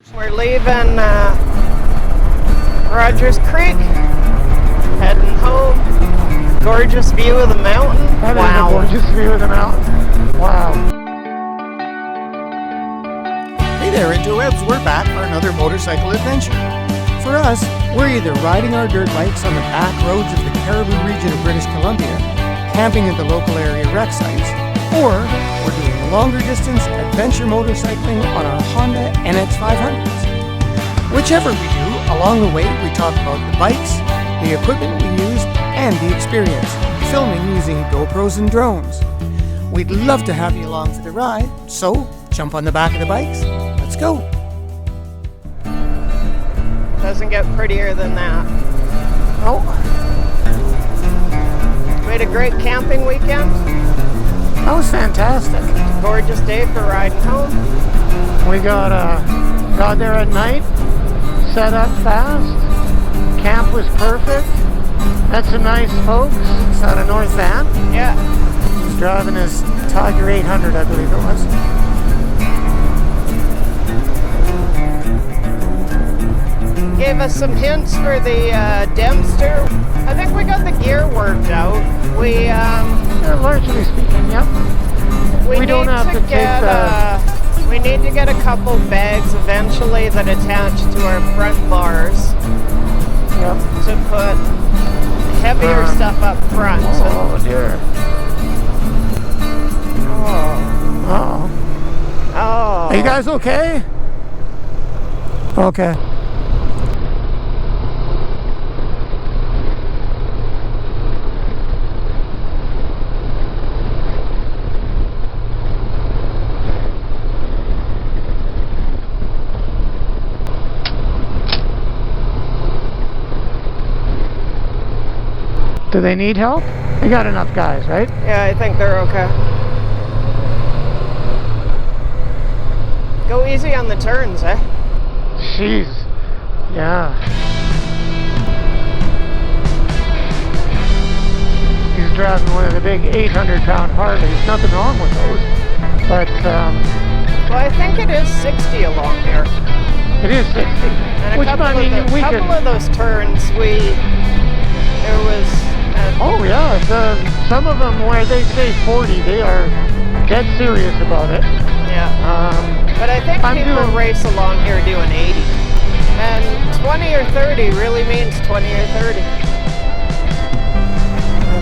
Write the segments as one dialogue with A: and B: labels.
A: We're leaving Rogers Creek, heading home. Gorgeous view of the mountain.
B: That
A: Wow.
B: is a gorgeous view of the mountain. Wow.
C: Hey there, interwebs, we're back for another motorcycle adventure. For us, we're either riding our dirt bikes on the back roads of the Cariboo region of British Columbia, camping at the local area rec sites, or we're doing longer distance adventure motorcycling on our Honda NX500s. Whichever we do, along the way we talk about the bikes, the equipment we use, and the experience, filming using GoPros and drones. We'd love to have you along for the ride, so jump on the back of the bikes. Let's go.
A: Doesn't get prettier than that.
B: Oh,
A: We had a great camping weekend.
B: that was fantastic.
A: Gorgeous day for riding home.
B: We got there at night, set up fast. Camp was perfect. Met some nice folks out of North Van.
A: Yeah.
B: He's driving his Tiger 800, I believe it was.
A: Gave us some hints for the Dempster. I think we got the gear worked out. We
B: Largely speaking, yep. We don't
A: need
B: have to take
A: get we need to get a couple bags eventually that attach to our front bars
B: Yep.
A: to put heavier stuff up front.
B: Oh dear.
A: Oh.
B: Oh.
A: Oh.
B: Are you guys okay? Okay. Do they need help? We got enough guys, right?
A: Yeah, I think they're okay. Go easy on the turns, eh?
B: Jeez. Yeah. He's driving one of the big 800-pound Harleys. Nothing wrong with those. But
A: Well, I think it is 60 along here.
B: it is 60.
A: And a
B: Which,
A: couple,
B: I mean,
A: of,
B: we
A: couple
B: can...
A: of those turns, there was...
B: Oh, yeah. Some of them where they say 40, they are dead serious about it.
A: Yeah. But I think people race along here doing 80. And 20 or 30 really means 20 or 30.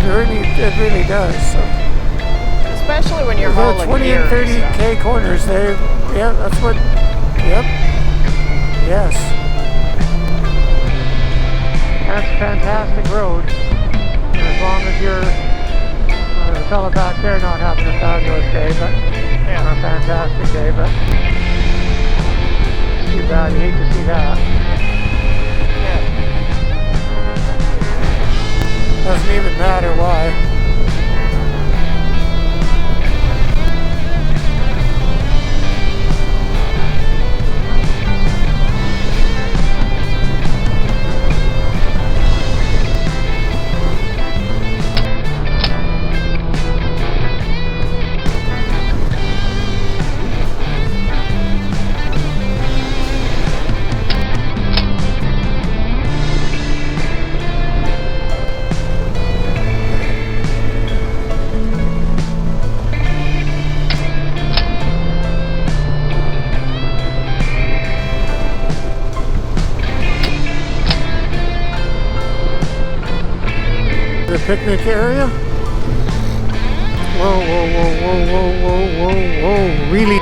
B: It really does. So.
A: Especially when you're
B: About
A: hauling
B: 20
A: gear
B: and 30K corners, yeah, that's what, yep, yes. That's a fantastic road. And as long as you're, the fella back there not having a fabulous day, but, or a fantastic day, but, it's too bad, you hate to see that.
A: Yeah.
B: Doesn't even matter why. The picnic area. Whoa, whoa, whoa, whoa, whoa, whoa, whoa, whoa. Really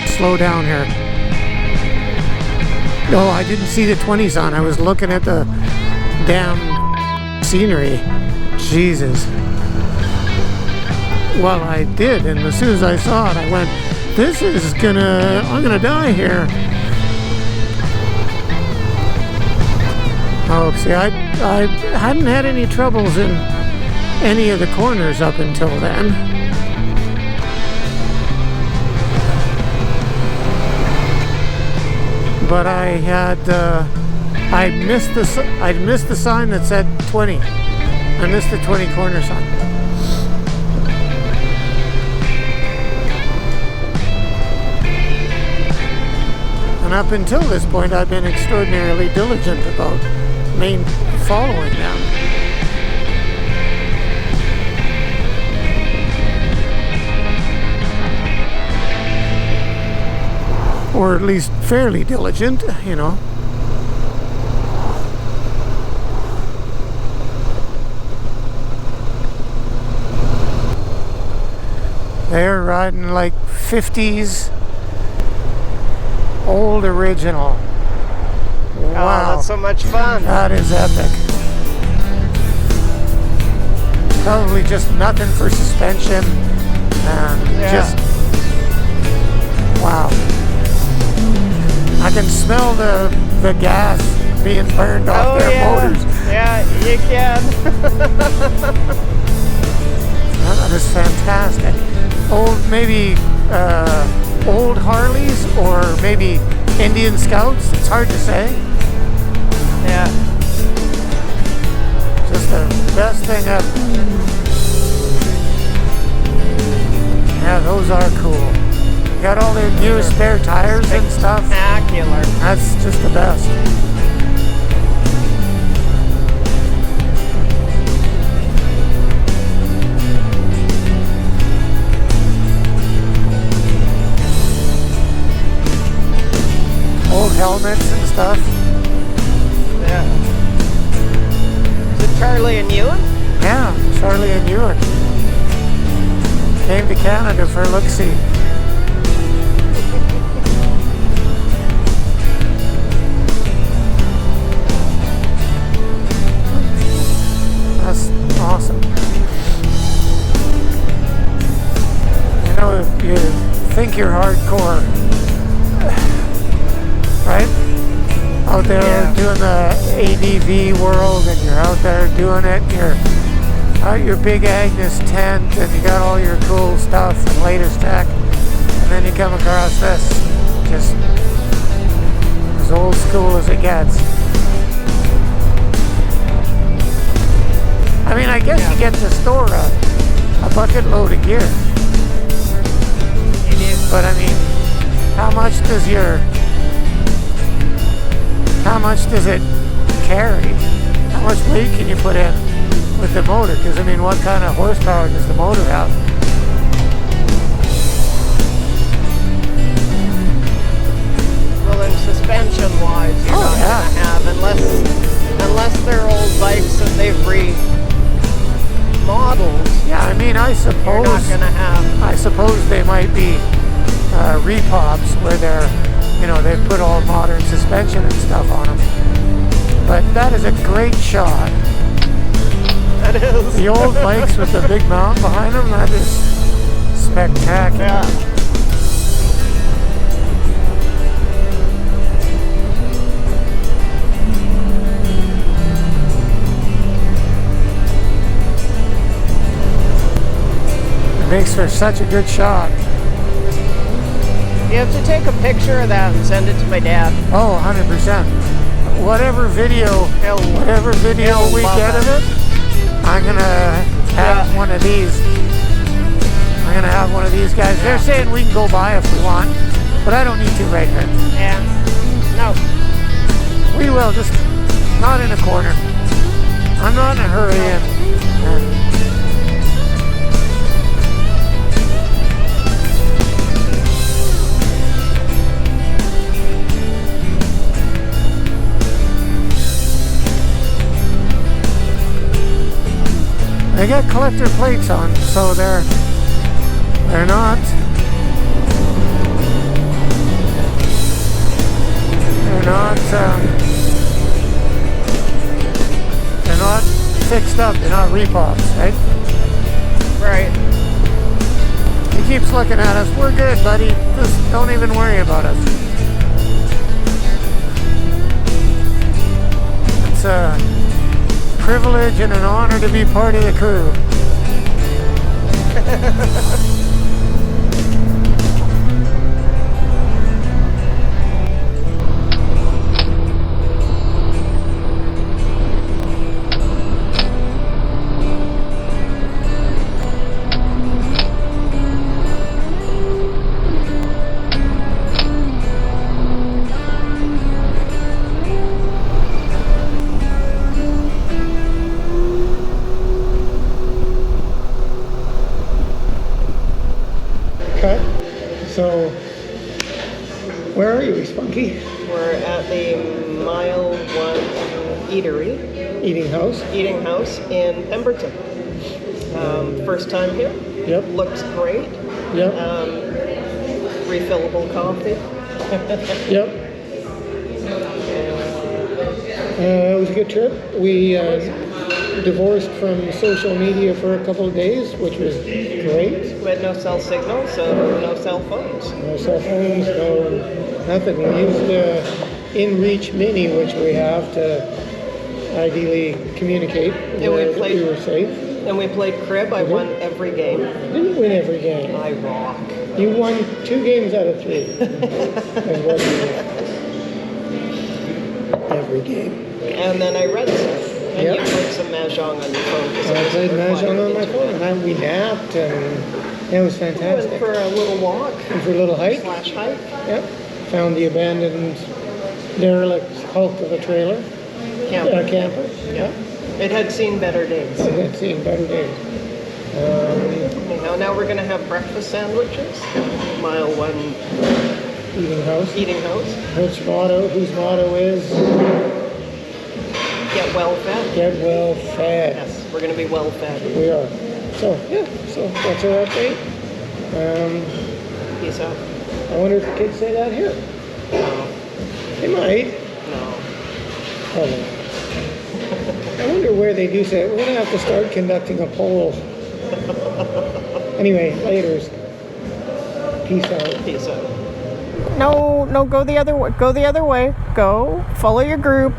B: slow down here. No, I didn't see the 20s on. I was looking at the damn scenery. Jesus. Well, I did, and as soon as I saw it, I went, I'm gonna die here. Oh, see, I hadn't had any troubles in any of the corners up until then. But I'd missed the sign that said 20. I missed the 20 corner sign. And up until this point, I've been extraordinarily diligent about following them. Or at least fairly diligent, you know. They're riding like 50s old original. Wow,
A: oh, that's so much fun.
B: That is epic. Probably just nothing for suspension and just wow. I can smell the gas being burned off their motors.
A: Yeah, you can.
B: That is fantastic. Maybe old Harleys or maybe Indian Scouts. It's hard to say.
A: Yeah.
B: Just the best thing ever. Yeah, those are cool. Got all their new spare tires and stuff.
A: Spectacular.
B: That's just the best. Old helmets and stuff.
A: Yeah. Is it Charlie and Ewan?
B: Yeah, Charlie and Ewan. Came to Canada for a look-see. That's awesome. You know, if you think you're hardcore, right? Out there doing the ADV world, and you're out there doing it, and you're out your big Agnes tent, and you got all your cool stuff and latest tech, and then you come across this, just as old school as it gets. I mean, I guess you get to store a bucket load of gear. But I mean, how much does it carry? How much weight can you put in with the motor? Because I mean, what kind of horsepower does the motor have?
A: Well, in suspension-wise, you're not going to have, unless they're old bikes that they've remodeled.
B: Yeah, I mean, I suppose
A: you're not going to have.
B: I suppose they might be repops where they've put all modern suspension and stuff on them. But that is a great shot.
A: That is.
B: The old bikes with the big mount behind them, that is spectacular.
A: Yeah.
B: It makes for such a good shot.
A: You have to take a picture of that and send it to my dad.
B: Oh, 100%. Whatever video we get of it, I'm gonna have one of these. I'm gonna have one of these guys. They're saying we can go by if we want, but I don't need to right here.
A: Yeah. No.
B: We will, just not in a corner. I'm not in a hurry, and they got collector plates on, so they're not fixed up. They're not repops, right?
A: Right.
B: He keeps looking at us. We're good, buddy. Just don't even worry about us. It's a privilege and an honor to be part of the crew. Spunky?
A: We're at the Mile 1
B: Eating house.
A: eating house in Pemberton. First time here.
B: Yep.
A: Looks great.
B: Yep.
A: Refillable coffee.
B: Yep. It was a good trip. We divorced from social media for a couple of days, which was great.
A: We had no cell signal, so no cell phones.
B: No cell phones, no nothing. We used the InReach Mini, which we have to ideally communicate
A: And we
B: that
A: played-
B: we were safe.
A: And we played crib. I won every game.
B: Didn't win every game.
A: I rock.
B: You won 2 games out of 3. Is what you did. Every game.
A: And then I read some. And
B: Yep.
A: you played some Mahjong on your phone. 'cause it
B: I
A: was
B: played
A: required
B: Mahjong on my
A: internet.
B: phone, and we napped, and it was
A: Went
B: fantastic.
A: for a little walk
B: And for a little hike.
A: / hike.
B: Yep. Found the abandoned derelict hulk of a trailer.
A: Camper.
B: Camper.
A: Yeah. It had seen better days.
B: I had seen better days.
A: Anyhow, now we're going to have breakfast sandwiches. Mile 1
B: Eating house.
A: eating house.
B: Whose motto is
A: Get well fed.
B: get well fed.
A: Yes, we're going to be well fed.
B: We are. So yeah, so that's our update.
A: Peace out.
B: I wonder if the kids say that here.
A: No.
B: They might.
A: No.
B: Probably. I wonder where they do say it. We're gonna have to start conducting a poll. Anyway, laters. Peace out.
A: Peace out.
D: No, go the other way. Go the other way. Go. Follow your group.